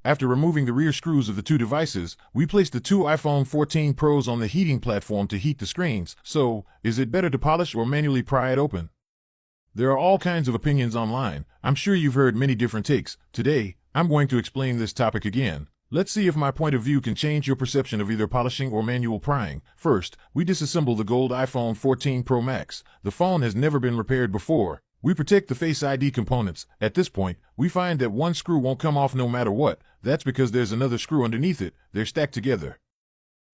After removing the rear screws of the two devices, we placed the two iPhone 14 Pros on the heating platform to heat the screens. So, is it better to polish or manually pry it open? There are all kinds of opinions online. I'm sure you've heard many different takes. Today, I'm going to explain this topic again. Let's see if my point of view can change your perception of either polishing or manual prying. First, we disassemble the gold iPhone 14 Pro Max. The phone has never been repaired before. We protect the Face ID components. At this point, we find that one screw won't come off no matter what. That's because there's another screw underneath it. They're stacked together.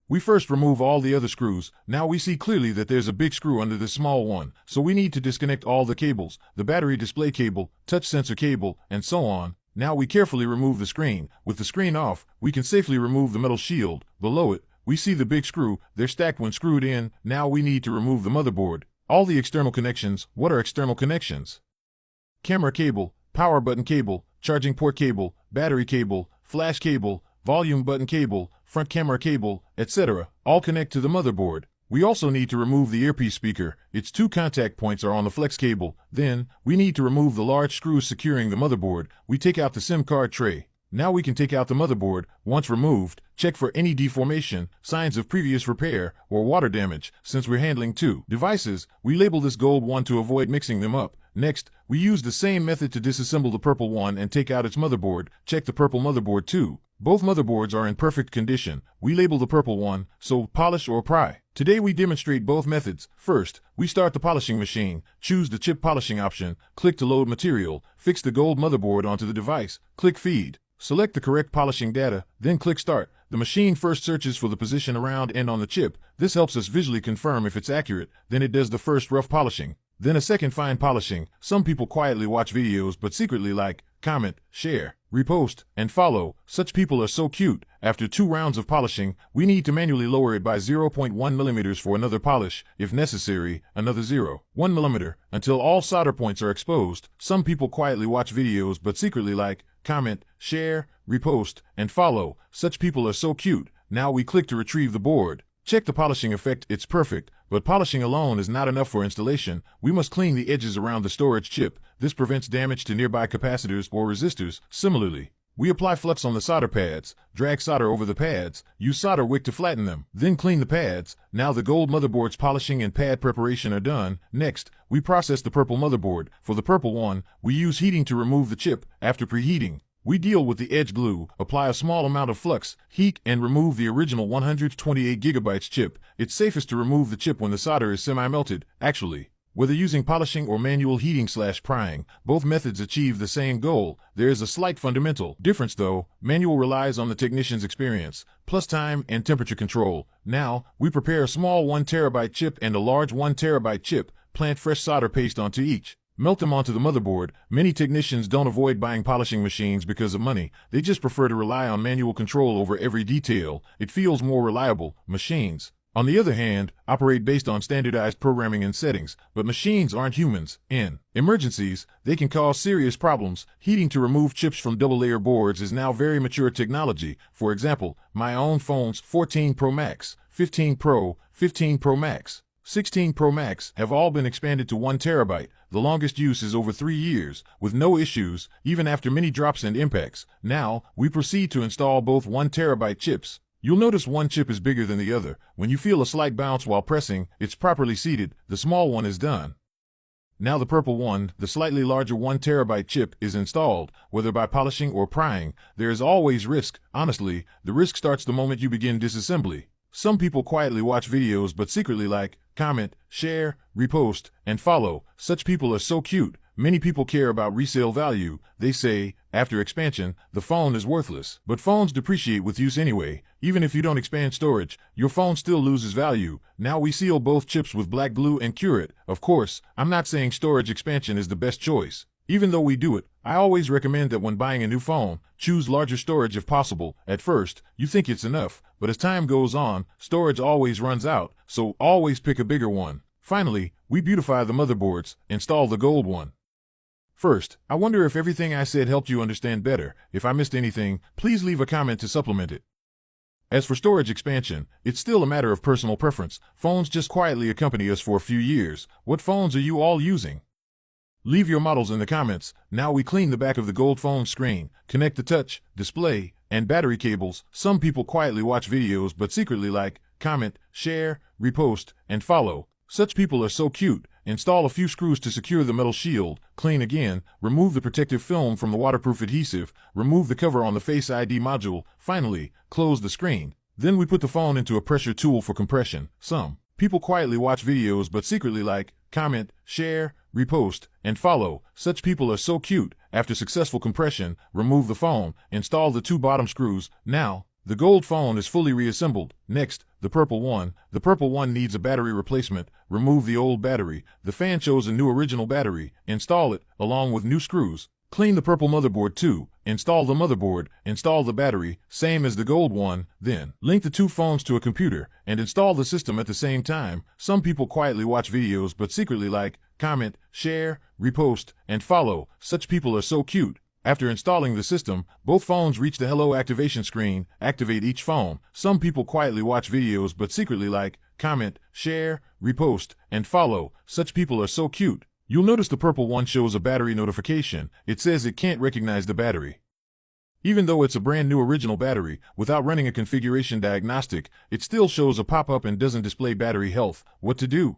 We first remove all the other screws. Now we see clearly that there's a big screw under this small one, so we need to disconnect all the cables, the battery display cable, touch sensor cable, and so on. Now we carefully remove the screen. With the screen off, we can safely remove the metal shield. Below it, we see the big screw. They're stacked when screwed in. Now we need to remove the motherboard. All the external connections. What are external connections? Camera cable, power button cable, charging port cable, battery cable, flash cable, volume button cable, front camera cable, etc. all connect to the motherboard. We also need to remove the earpiece speaker. Its two contact points are on the flex cable. Then, we need to remove the large screws securing the motherboard. We take out the SIM card tray. Now we can take out the motherboard. Once removed, check for any deformation, signs of previous repair, or water damage. Since we're handling two devices, we label this gold one to avoid mixing them up. Next, we use the same method to disassemble the purple one and take out its motherboard. Check the purple motherboard too. Both motherboards are in perfect condition. We label the purple one, so polish or pry. Today we demonstrate both methods. First, we start the polishing machine. Choose the chip polishing option. Click to load material. Fix the gold motherboard onto the device. Click feed. Select the correct polishing data, then click start. The machine first searches for the position around and on the chip. This helps us visually confirm if it's accurate. Then it does the first rough polishing. Then a second fine polishing. Some people quietly watch videos but secretly like, comment, share, repost, and follow. Such people are so cute. After 2 rounds of polishing, we need to manually lower it by 0.1 mm for another polish. If necessary, another 0.1 mm until all solder points are exposed. Some people quietly watch videos but secretly like, comment, share, repost, and follow. Such people are so cute. Now we click to retrieve the board. Check the polishing effect. It's perfect, but polishing alone is not enough for installation. We must clean the edges around the storage chip. This prevents damage to nearby capacitors or resistors. Similarly, we apply flux on the solder pads, drag solder over the pads, use solder wick to flatten them, then clean the pads. Now the gold motherboard's polishing and pad preparation are done. Next, we process the purple motherboard. For the purple one, we use heating to remove the chip. After preheating, we deal with the edge glue, apply a small amount of flux, heat, and remove the original 128 GB chip. It's safest to remove the chip when the solder is semi-melted. Actually, whether using polishing or manual heating/prying, both methods achieve the same goal. There is a slight fundamental difference though. Manual relies on the technician's experience, plus time and temperature control. Now, we prepare a small 1 TB chip and a large 1 TB chip, plant fresh solder paste onto each. Melt them onto the motherboard. Many technicians don't avoid buying polishing machines because of money. They just prefer to rely on manual control over every detail. It feels more reliable. Machines, on the other hand, operate based on standardized programming and settings, but machines aren't humans. In emergencies, they can cause serious problems. Heating to remove chips from double-layer boards is now very mature technology. For example, my own phones 14 Pro Max, 15 Pro, 15 Pro Max, 16 Pro Max have all been expanded to 1 TB. The longest use is over 3 years, with no issues, even after many drops and impacts. Now, we proceed to install both 1 TB chips. You'll notice one chip is bigger than the other. When you feel a slight bounce while pressing, it's properly seated. The small one is done. Now the purple one, the slightly larger 1 TB chip, is installed. Whether by polishing or prying, there is always risk. Honestly, the risk starts the moment you begin disassembly. Some people quietly watch videos but secretly like, comment, share, repost, and follow. Such people are so cute. Many people care about resale value. They say, after expansion, the phone is worthless. But phones depreciate with use anyway. Even if you don't expand storage, your phone still loses value. Now we seal both chips with black glue and cure it. Of course, I'm not saying storage expansion is the best choice. Even though we do it, I always recommend that when buying a new phone, choose larger storage if possible. At first, you think it's enough, but as time goes on, storage always runs out, so always pick a bigger one. Finally, we beautify the motherboards, install the gold one. First, I wonder if everything I said helped you understand better. If I missed anything, please leave a comment to supplement it. As for storage expansion, it's still a matter of personal preference. Phones just quietly accompany us for a few years. What phones are you all using? Leave your models in the comments. Now we clean the back of the gold phone screen, connect the touch, display, and battery cables. Some people quietly watch videos but secretly like, comment, share, repost, and follow. Such people are so cute. Install a few screws to secure the metal shield, clean again, remove the protective film from the waterproof adhesive, remove the cover on the Face ID module, finally, close the screen. Then we put the phone into a pressure tool for compression. Some people quietly watch videos but secretly like, comment, share, repost, and follow. Such people are so cute. After successful compression, remove the phone, install the 2 bottom screws. Now, the gold phone is fully reassembled. Next, the purple one. The purple one needs a battery replacement. Remove the old battery. The fan shows a new original battery. Install it, along with new screws. Clean the purple motherboard too. Install the motherboard, install the battery, same as the gold one. Then, link the 2 phones to a computer, and install the system at the same time. Some people quietly watch videos but secretly like, comment, share, repost, and follow. Such people are so cute. After installing the system, both phones reach the Hello activation screen. Activate each phone. Some people quietly watch videos but secretly like, comment, share, repost, and follow. Such people are so cute. You'll notice the purple one shows a battery notification. It says it can't recognize the battery. Even though it's a brand new original battery, without running a configuration diagnostic, it still shows a pop-up and doesn't display battery health. What to do?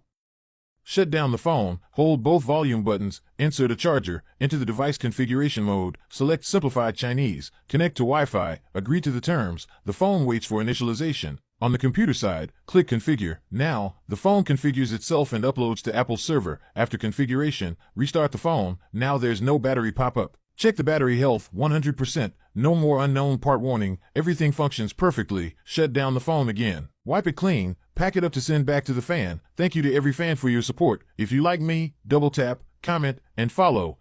Shut down the phone, hold both volume buttons, insert a charger, enter the device configuration mode, select Simplified Chinese, connect to Wi-Fi, agree to the terms. The phone waits for initialization. On the computer side, click Configure. Now, the phone configures itself and uploads to Apple's server. After configuration, restart the phone. Now there's no battery pop-up. Check the battery health, 100%. No more unknown part warning. Everything functions perfectly. Shut down the phone again. Wipe it clean. Pack it up to send back to the fan. Thank you to every fan for your support. If you like me, double tap, comment, and follow.